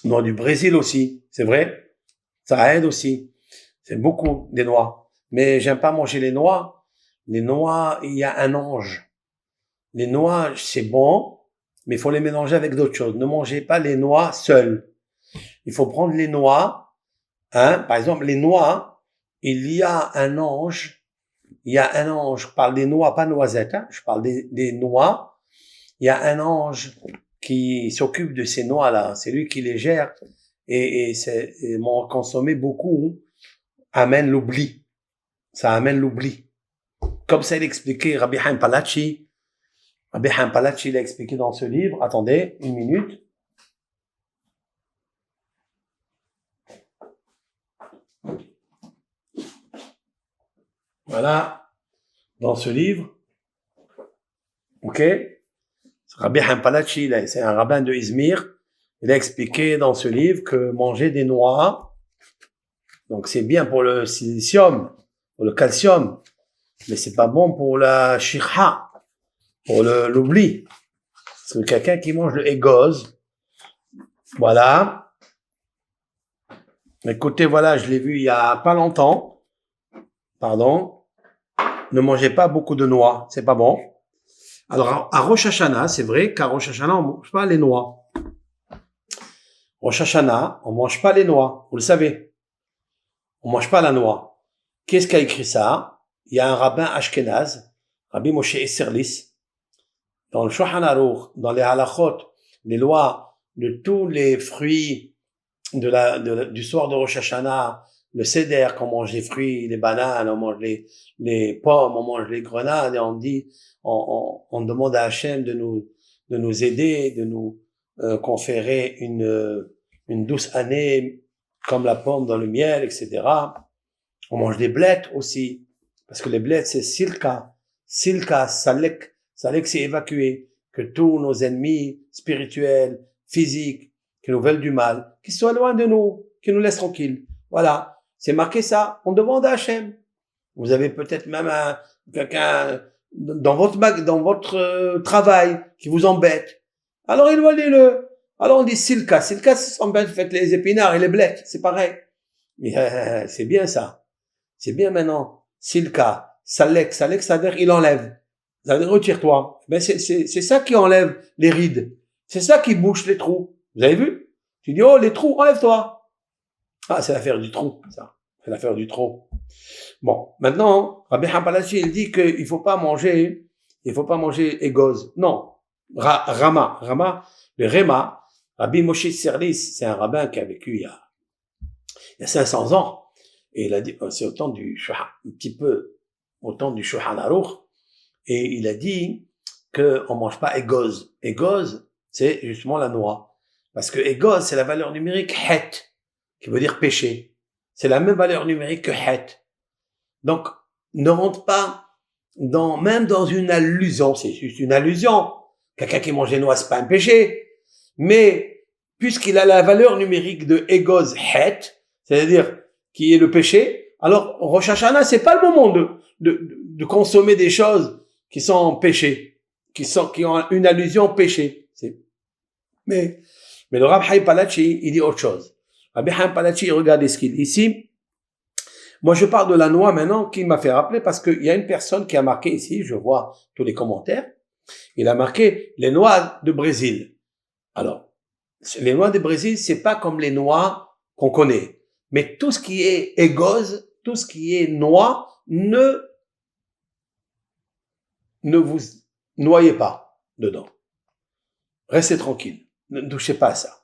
Noix du Brésil aussi, c'est vrai. Ça aide aussi. C'est beaucoup des noix. Mais j'aime pas manger les noix. Les noix, il y a un ange. Les noix, c'est bon, mais il faut les mélanger avec d'autres choses. Ne mangez pas les noix seules. Il faut prendre les noix, hein. Par exemple, les noix, il y a un ange. Il y a un ange. Je parle des noix, pas noisettes, hein. Je parle des noix. Il y a un ange qui s'occupe de ces noix-là. C'est lui qui les gère. Et m'en consommer beaucoup amène l'oubli. Ça amène l'oubli. Comme ça, il expliquait Rabbi Haim Palachi. Rabbi Haim Palachi l'a expliqué dans ce livre. Attendez, une minute. Voilà. Dans ce livre. Ok. Rabbi Haim Palachi, c'est un rabbin de Izmir. Il a expliqué dans ce livre que manger des noix, donc c'est bien pour le silicium, pour le calcium, mais c'est pas bon pour la shikha, pour l'oubli. C'est quelqu'un qui mange le égoz. Voilà. Écoutez, voilà, je l'ai vu il y a pas longtemps. Pardon. Ne mangez pas beaucoup de noix, c'est pas bon. Alors, à Rosh Hashanah, c'est vrai qu'à Rosh Hashanah, on mange pas les noix. Rosh Hashanah, on mange pas les noix, vous le savez. On mange pas la noix. Qu'est-ce qui a écrit ça? Il y a un rabbin ashkénaze, Rabbi Moshe Isserlis, dans le Shulchan Aruch, dans les halachot, les lois de tous les fruits du soir de Rosh Hashanah, le seder, qu'on mange les fruits, les bananes, on mange les pommes, on mange les grenades, et on dit, on demande à Hachem de nous aider, de nous conférer une douce année comme la pomme dans le miel, etc. On mange des blettes aussi, parce que les blettes c'est silka, salek, c'est évacuer, que tous nos ennemis spirituels, physiques, qui nous veulent du mal, qu'ils soient loin de nous, qu'ils nous laissent tranquilles. Voilà, c'est marqué ça. On demande à Hachem. Vous avez peut-être même quelqu'un dans votre travail qui vous embête. Alors éloignez-le. Alors on dit silka, ça s'embête, faites les épinards et les blettes, c'est pareil. Mais c'est bien ça. C'est bien maintenant. Silka, salek, ça veut dire il enlève. Ça veut dire retire-toi. Ben c'est ça qui enlève les rides. C'est ça qui bouche les trous. Vous avez vu? Tu dis, oh, les trous, enlève-toi. Ah, c'est l'affaire du trou, ça. C'est l'affaire du trou. Bon, maintenant, Rabbi Hampalachi, il dit qu'il faut pas manger égoz. Non. Rama, le Réma, Rabbi Moshe Serlis, c'est un rabbin qui a vécu il y a 500 ans. Et il a dit, c'est autant du Shulchan Aruch. Et il a dit qu'on mange pas égoz. Égoz, c'est justement la noix. Parce que égoz, c'est la valeur numérique het, qui veut dire péché. C'est la même valeur numérique que het. Donc, ne rentre pas même dans une allusion. C'est juste une allusion. Quelqu'un qui mange des noix, c'est pas un péché. Mais, puisqu'il a la valeur numérique de égoz het, c'est-à-dire qui est le péché, alors Rosh Hashanah, c'est pas le moment de consommer des choses qui sont péchés, qui ont une allusion péché. Mais le Rabbi Haim Palachi, il dit autre chose. Rabbi Haim Palachi, regardez ce qu'il dit ici. Moi, je parle de la noix maintenant, qui m'a fait rappeler, parce qu'il y a une personne qui a marqué ici, je vois tous les commentaires, il a marqué les noix de Brésil. Alors, les noix de Brésil, c'est pas comme les noix qu'on connaît. Mais tout ce qui est égoz, tout ce qui est noix, ne vous noyez pas dedans. Restez tranquille. Ne touchez pas à ça.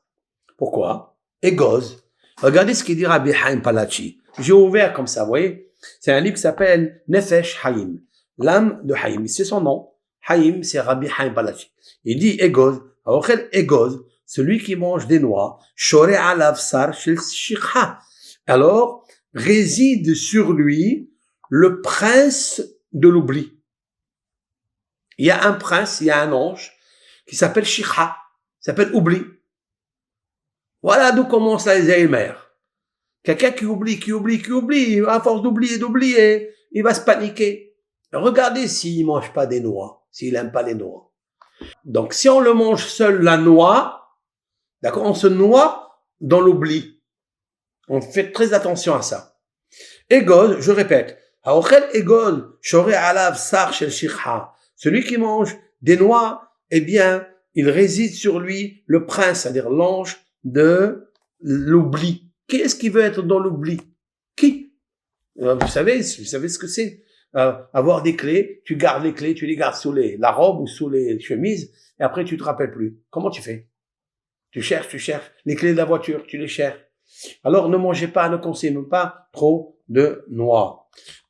Pourquoi? Égoz. Regardez ce qu'il dit Rabbi Haim Palachi. J'ai ouvert comme ça, vous voyez. C'est un livre qui s'appelle Nefesh Haim. L'âme de Haim. C'est son nom. Haim, c'est Rabbi Haim Palachi. Il dit égoz. Alors, égoz, celui qui mange des noix, shore alav sar shel shikha. Alors, réside sur lui le prince de l'oubli. Il y a un prince, il y a un ange qui s'appelle Shikha, s'appelle oubli. Voilà d'où commence l'Alzheimer. Quelqu'un qui oublie, à force d'oublier, il va se paniquer. Regardez s'il mange pas des noix, s'il aime pas les noix. Donc, si on le mange seul, la noix, d'accord, on se noie dans l'oubli. On fait très attention à ça. Egol, je répète, Haochel Egol, Shore Alav Sar Shel Shikha. Celui qui mange des noix, eh bien, il réside sur lui le prince, c'est-à-dire l'ange de l'oubli. Qui est-ce qui veut être dans l'oubli? Qui? Vous savez ce que c'est. Avoir des clés, tu gardes les clés, tu les gardes sous la robe ou sous les chemises, et après tu te rappelles plus. Comment tu fais? Tu cherches les clés de la voiture, tu les cherches. Alors ne mangez pas, ne consommez pas trop de noix,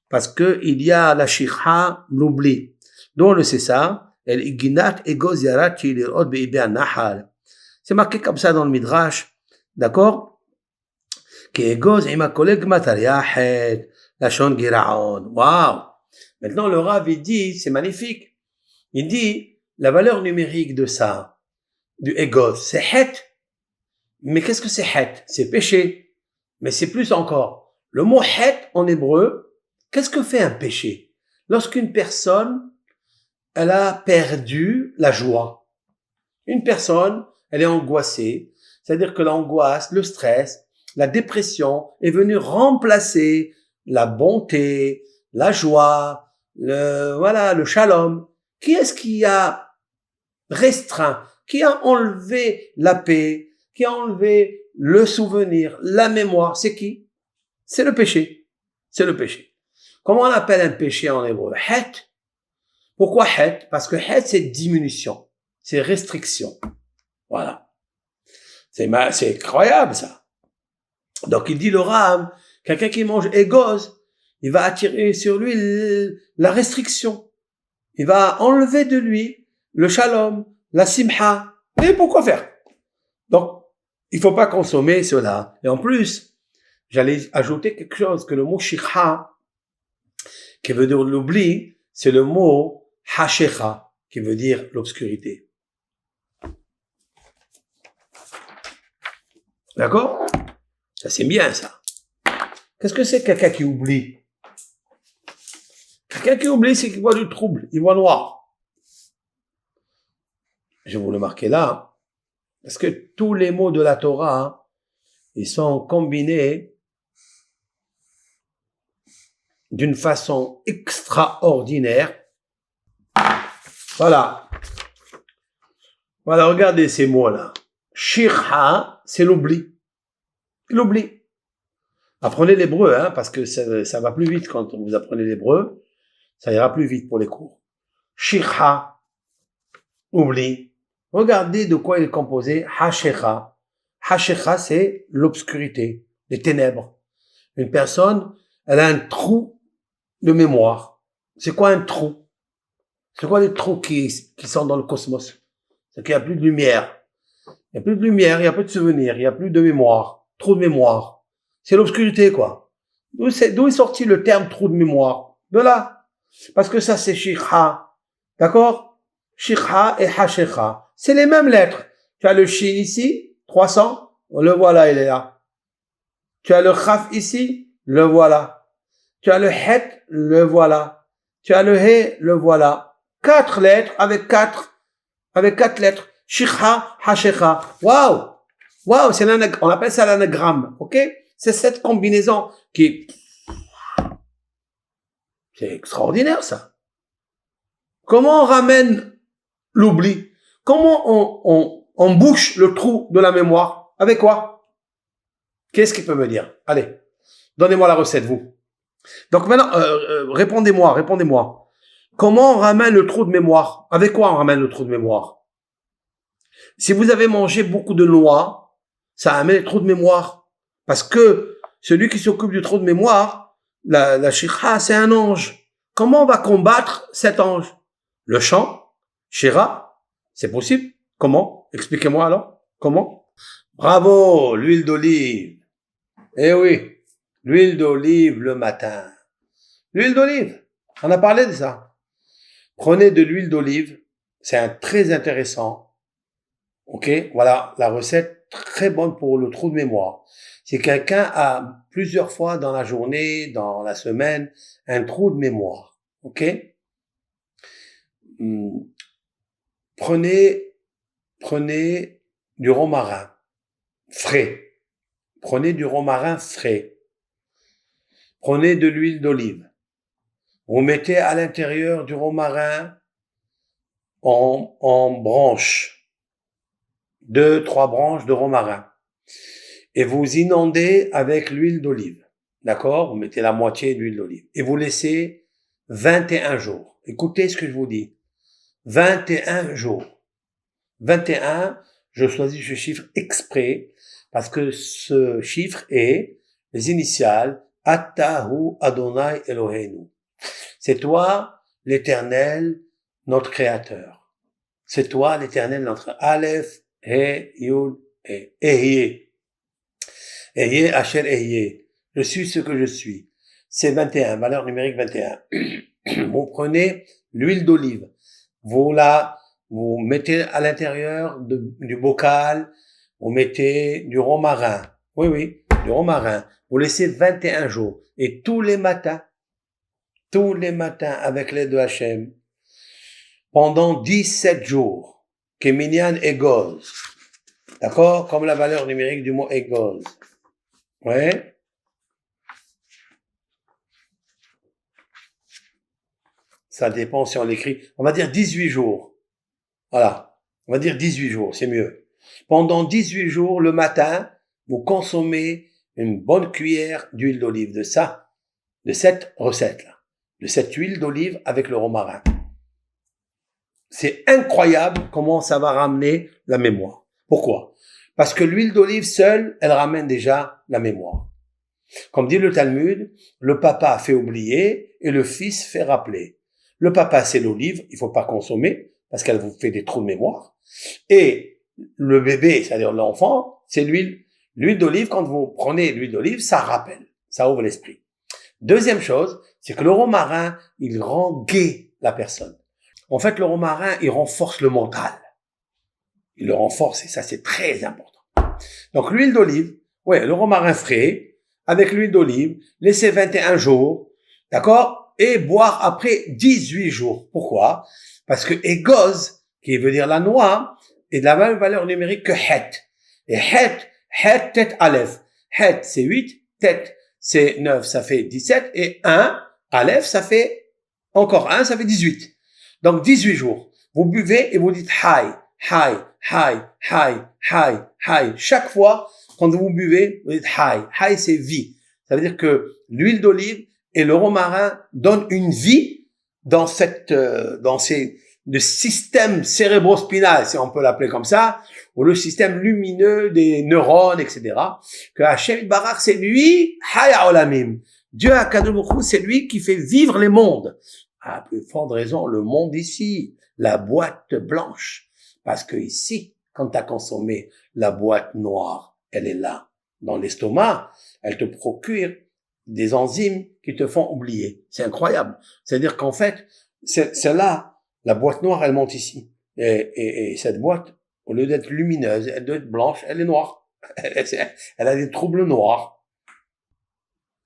parce que il y a la shikha, l'oubli. Donc le c'est ça, el ignat egoz yarat chilirot beibé nahal. C'est marqué comme ça dans le midrash, d'accord? Ki egoz ima koleg matariahet lashon giraon. Waouh! Maintenant le Rav il dit, c'est magnifique. Il dit la valeur numérique de ça, du egoz, c'est het. Mais qu'est-ce que c'est het? C'est péché. Mais c'est plus encore. Le mot het en hébreu, qu'est-ce que fait un péché? Lorsqu'une personne, elle a perdu la joie. Une personne, elle est angoissée. C'est-à-dire que l'angoisse, le stress, la dépression est venue remplacer la bonté, la joie, le shalom. Qui est-ce qui a restreint? Qui a enlevé la paix? Qui a enlevé le souvenir, la mémoire? C'est qui? C'est le péché. C'est le péché. Comment on appelle un péché en hébreu? Het. Pourquoi het? Parce que het, c'est diminution. C'est restriction. Voilà. C'est incroyable, ça. Donc, il dit le Rav, quelqu'un qui mange égoz, il va attirer sur lui la restriction. Il va enlever de lui le shalom, la simha. Et pourquoi faire? Donc, il faut pas consommer cela. Et en plus, j'allais ajouter quelque chose, que le mot shikha, qui veut dire l'oubli, c'est le mot hashecha, qui veut dire l'obscurité. D'accord? Ça, c'est bien, ça. Qu'est-ce que c'est quelqu'un qui oublie? Quelqu'un qui oublie, c'est qu'il voit du trouble, il voit noir. Je vais vous le marquer là, parce que tous les mots de la Torah, ils sont combinés d'une façon extraordinaire. Voilà. Voilà, regardez ces mots-là. Shikha, c'est l'oubli. L'oubli. Apprenez l'hébreu, hein, parce que ça va plus vite quand vous apprenez l'hébreu. Ça ira plus vite pour les cours. Shikha, oubli. Regardez de quoi il est composé. Hashecha. Hashecha, c'est l'obscurité, les ténèbres. Une personne, elle a un trou de mémoire. C'est quoi un trou? C'est quoi les trous qui sont dans le cosmos? C'est qu'il n'y a plus de lumière. Il n'y a plus de lumière, il n'y a plus de souvenirs, il n'y a plus de mémoire. Trou de mémoire. C'est l'obscurité, quoi. D'où est sorti le terme trou de mémoire? De là. Parce que ça, c'est shikha. D'accord? Shikha et hashecha. C'est les mêmes lettres. Tu as le shin ici, 300. Le voilà, il est là. Tu as le chaf ici, le voilà. Tu as le het, le voilà. Tu as le he, le voilà. 4 lettres avec 4 lettres. Shikha, hashecha. Waouh! Waouh, on appelle ça l'anagramme. Ok? C'est cette combinaison c'est extraordinaire, ça. Comment on ramène l'oubli? Comment on bouche le trou de la mémoire? Avec quoi? Qu'est-ce qu'il peut me dire? Allez, donnez-moi la recette, vous. Donc maintenant, répondez-moi. Comment on ramène le trou de mémoire? Avec quoi on ramène le trou de mémoire? Si vous avez mangé beaucoup de noix, ça amène le trou de mémoire. Parce que celui qui s'occupe du trou de mémoire, la shikha, c'est un ange. Comment on va combattre cet ange? Le chant, shira, c'est possible? Comment? Expliquez-moi alors. Comment? Bravo, l'huile d'olive. Eh oui, l'huile d'olive le matin. L'huile d'olive, on a parlé de ça. Prenez de l'huile d'olive, c'est très intéressant. Ok, voilà la recette très bonne pour le trou de mémoire. Si quelqu'un a plusieurs fois dans la journée, dans la semaine, un trou de mémoire, ok, prenez du romarin frais, Prenez du romarin frais. Prenez de l'huile d'olive. Vous mettez à l'intérieur du romarin en branches. 2-3 branches de romarin. Et vous inondez avec l'huile d'olive. D'accord? Vous mettez la moitié d'huile d'olive. Et vous laissez 21 jours. Écoutez ce que je vous dis. 21 jours. 21, je choisis ce chiffre exprès parce que ce chiffre est les initiales Attahu Adonai Eloheinu. C'est toi, l'Éternel, notre Créateur. C'est toi, l'Éternel, notre Aleph, He, Yud, He. Ehye. Ehye, Asher, Ehye. Je suis ce que je suis. C'est 21, valeur numérique 21. Vous prenez l'huile d'olive. Vous mettez à l'intérieur du bocal, vous mettez du romarin. Oui, du romarin. Vous laissez 21 jours. Et tous les matins, avec l'aide de Hachem, pendant 17 jours, Keminyan Egoz. D'accord? Comme la valeur numérique du mot Egoz. Ouais? Ça dépend si on l'écrit. On va dire 18 jours. Voilà. On va dire 18 jours, c'est mieux. Pendant 18 jours, le matin, vous consommez une bonne cuillère d'huile d'olive de cette recette-là. De cette huile d'olive avec le romarin. C'est incroyable comment ça va ramener la mémoire. Pourquoi? Parce que l'huile d'olive seule, elle ramène déjà la mémoire. Comme dit le Talmud, le papa fait oublier et le fils fait rappeler. Le papa, c'est l'olive, il faut pas consommer parce qu'elle vous fait des trous de mémoire. Et le bébé, c'est-à-dire l'enfant, c'est l'huile. L'huile d'olive, quand vous prenez l'huile d'olive, ça rappelle, ça ouvre l'esprit. Deuxième chose, c'est que le romarin, il rend gai la personne. En fait, le romarin, il renforce le mental. Il le renforce et ça, c'est très important. Donc, l'huile d'olive, le romarin frais, avec l'huile d'olive, laissez 21 jours, d'accord? Et boire après 18 jours. Pourquoi? Parce que Egoz, qui veut dire la noix, est de la même valeur numérique que Het. Et Het, tête Aleph. Het, c'est 8, tête, c'est 9, ça fait 17, et 1, Aleph, ça fait encore 1, ça fait 18. Donc 18 jours. Vous buvez et vous dites Hai, Hai, Hai, Hai, Hai, Hai. Chaque fois, quand vous buvez, vous dites Hai. Hai, c'est vie. Ça veut dire que l'huile d'olive et le romarin donnent une vie dans le système cérébrospinal, si on peut l'appeler comme ça, ou le système lumineux des neurones, etc. Que Hachem Barach, c'est lui, Haya Olamim. Dieu Akadosh Baruch Hu, c'est lui qui fait vivre les mondes. À plus forte raison, le monde ici, la boîte blanche. Parce que ici, quand tu as consommé la boîte noire, elle est là, dans l'estomac, elle te procure des enzymes qui te font oublier. C'est incroyable. C'est-à-dire qu'en fait, c'est là, la boîte noire, elle monte ici. Et cette boîte, au lieu d'être lumineuse, elle doit être blanche, elle est noire. Elle a des troubles noirs.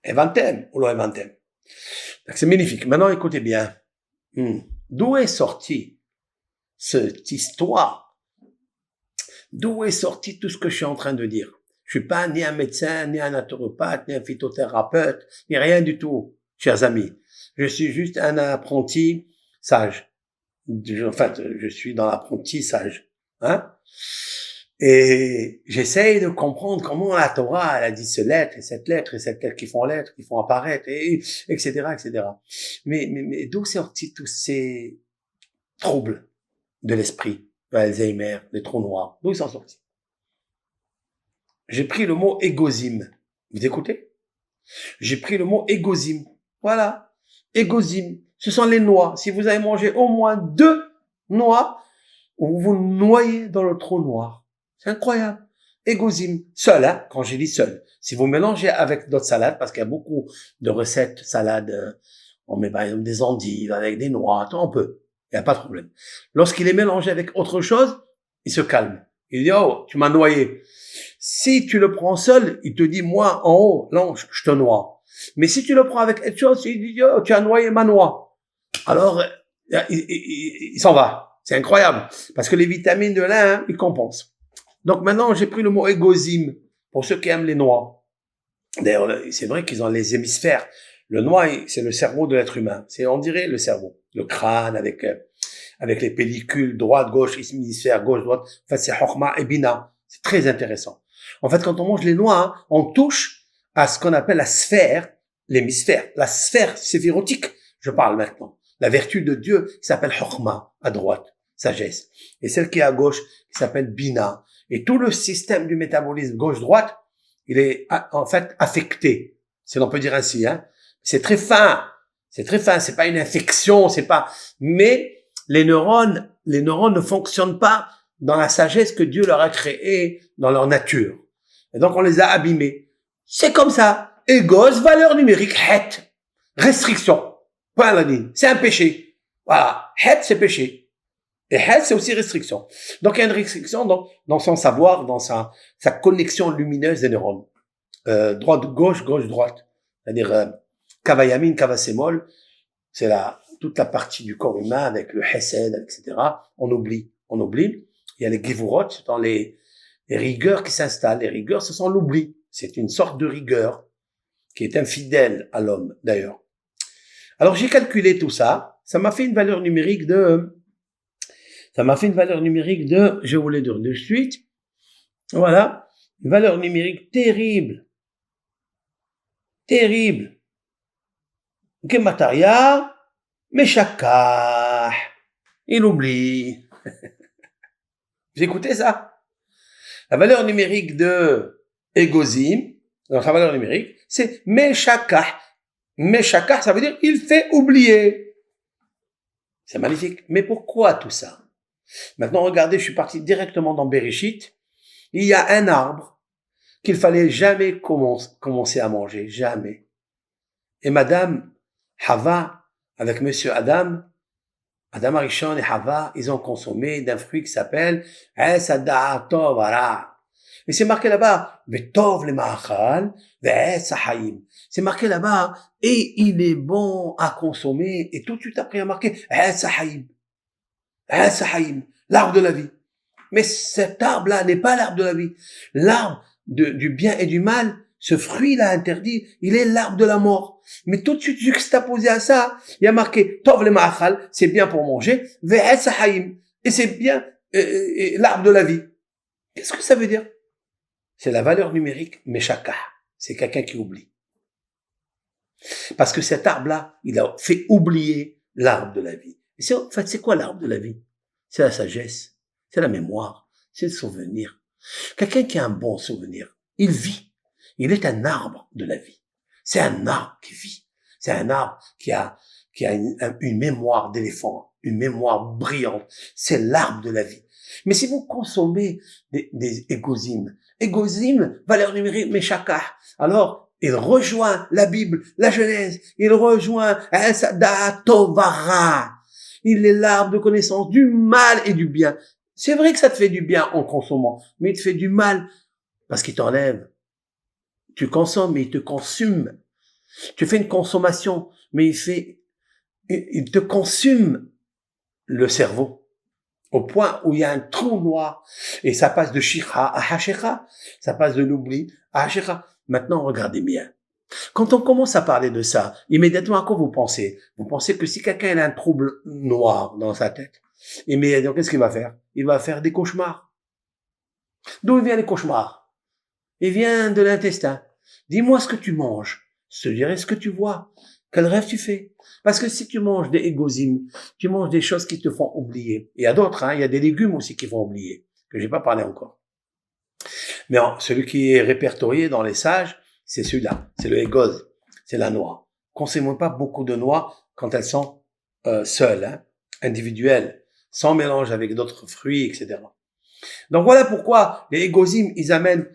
Evantem, ou lo evantem. C'est magnifique. Maintenant, écoutez bien. D'où est sortie cette histoire? D'où est sorti tout ce que je suis en train de dire? Je suis pas ni un médecin, ni un naturopathe, ni un phytothérapeute, ni rien du tout, chers amis. Je suis juste un apprenti sage. En fait, je suis dans l'apprentissage. Hein? Et j'essaye de comprendre comment la Torah, elle a dit cette lettre, et cette lettre, et cette lettre qui font apparaître, et etc., etc. Mais d'où sortis tous ces troubles de l'esprit, l'Alzheimer, les trous noirs? D'où ils sont sortis? J'ai pris le mot égosime. Vous écoutez? J'ai pris le mot égosime. Voilà. Égosime. Ce sont les noix. Si vous avez mangé au moins 2 noix, vous vous noyez dans le trou noir. C'est incroyable. Égosime. Seul, hein, quand j'ai dit seul. Si vous mélangez avec d'autres salades, parce qu'il y a beaucoup de recettes salades, on met par exemple des endives avec des noix, on peut. Il n'y a pas de problème. Lorsqu'il est mélangé avec autre chose, il se calme. Il dit, oh, tu m'as noyé. Si tu le prends seul, il te dit, moi, en haut, non, je te noie. Mais si tu le prends avec quelque chose, il dit, oh, tu as noyé ma noix. Alors, il s'en va. C'est incroyable. Parce que les vitamines de lin, ils compensent. Donc maintenant, j'ai pris le mot égosime pour ceux qui aiment les noix. D'ailleurs, c'est vrai qu'ils ont les hémisphères. Le noix, c'est le cerveau de l'être humain. C'est, on dirait, le cerveau. Le crâne avec les pellicules droite, gauche, hémisphère, gauche, droite. En fait, c'est Chokhmah et Bina. C'est très intéressant. En fait, quand on mange les noix, hein, on touche à ce qu'on appelle la sphère, l'hémisphère, la sphère séphirotique. Je parle maintenant. La vertu de Dieu qui s'appelle Chokhmah, à droite, sagesse. Et celle qui est à gauche, qui s'appelle Bina. Et tout le système du métabolisme gauche-droite, il est en fait affecté. Si l'on peut dire ainsi, hein. C'est très fin. C'est très fin. C'est pas une infection, c'est pas, mais les neurones ne fonctionnent pas dans la sagesse que Dieu leur a créée dans leur nature. Et donc, on les a abîmés. C'est comme ça. Égos, valeur numérique, het. Restriction. Point à la ligne. C'est un péché. Voilà. Het, c'est péché. Et het, c'est aussi restriction. Donc, il y a une restriction dans son savoir, dans sa connexion lumineuse des neurones. Droite-gauche, gauche-droite. C'est-à-dire, Kavayamin, Kavasémol, c'est toute la partie du corps humain avec le Hesed, etc. On oublie. Il y a les Gevurot, dans les rigueurs qui s'installent. Les rigueurs, ce sont l'oubli. C'est une sorte de rigueur qui est infidèle à l'homme, d'ailleurs. Alors, j'ai calculé tout ça. Ça m'a fait une valeur numérique de, je vous l'ai dire de suite. Voilà. Une valeur numérique terrible. Gemataria, Meshakah. Il oublie. Vous écoutez ça? La valeur numérique de Egozim, dans sa valeur numérique, c'est Meshakah. Meshakah, ça veut dire il fait oublier. C'est magnifique. Mais pourquoi tout ça? Maintenant, regardez, je suis parti directement dans Bereshit. Il y a un arbre qu'il fallait jamais commencer à manger. Jamais. Et Madame Hava, avec Monsieur Adam Arishon et Hava, ils ont consommé d'un fruit qui s'appelle Esad'a Tovara. Et c'est marqué là-bas, Vetov le Ma'achal, Ve'etzahaim. C'est marqué là-bas, et il est bon à consommer, et tout de suite après il y a marqué E'etzahaim, l'arbre de la vie. Mais cet arbre-là n'est pas l'arbre de la vie. L'arbre du bien et du mal, ce fruit-là interdit, il est l'arbre de la mort. Mais tout de suite, juxtaposé à ça, il y a marqué Tov le Ma'achal, c'est bien pour manger, Ve'etzahaim, et c'est bien l'arbre de la vie. Qu'est-ce que ça veut dire? C'est la valeur numérique Meshakah. C'est quelqu'un qui oublie. Parce que cet arbre-là, il a fait oublier l'arbre de la vie. Et en fait, c'est quoi l'arbre de la vie? C'est la sagesse, c'est la mémoire, c'est le souvenir. Quelqu'un qui a un bon souvenir, il vit. Il est un arbre de la vie. C'est un arbre qui vit. C'est un arbre qui a une mémoire d'éléphant, une mémoire brillante. C'est l'arbre de la vie. Mais si vous consommez des égozim, valeur numérique, Meshakah, alors il rejoint la Bible, la Genèse, il rejoint Esad'a Tovara. Il est l'arbre de connaissance du mal et du bien. C'est vrai que ça te fait du bien en consommant, mais il te fait du mal parce qu'il t'enlève. Tu consommes, mais il te consume. Tu fais une consommation, mais il te consume le cerveau. Au point où il y a un trou noir. Et ça passe de shikha à hashekha. Ça passe de l'oubli à hashekha. Maintenant, regardez bien. Quand on commence à parler de ça, immédiatement, à quoi vous pensez? Vous pensez que si quelqu'un a un trouble noir dans sa tête, immédiatement, qu'est-ce qu'il va faire? Il va faire des cauchemars. D'où viennent les cauchemars? Il vient de l'intestin. Dis-moi ce que tu manges. Je te dirai ce que tu vois. Quel rêve tu fais? Parce que si tu manges des égozim, tu manges des choses qui te font oublier. Il y a d'autres, hein, il y a des légumes aussi qui font oublier, que j'ai pas parlé encore. Mais celui qui est répertorié dans les sages, c'est celui-là, c'est le égoz, c'est la noix. Consommons pas beaucoup de noix quand elles sont seules, hein, individuelles, sans mélange avec d'autres fruits, etc. Donc voilà pourquoi les égozim, ils amènent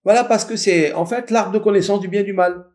voilà parce que c'est en fait l'arbre de connaissance du bien et du mal.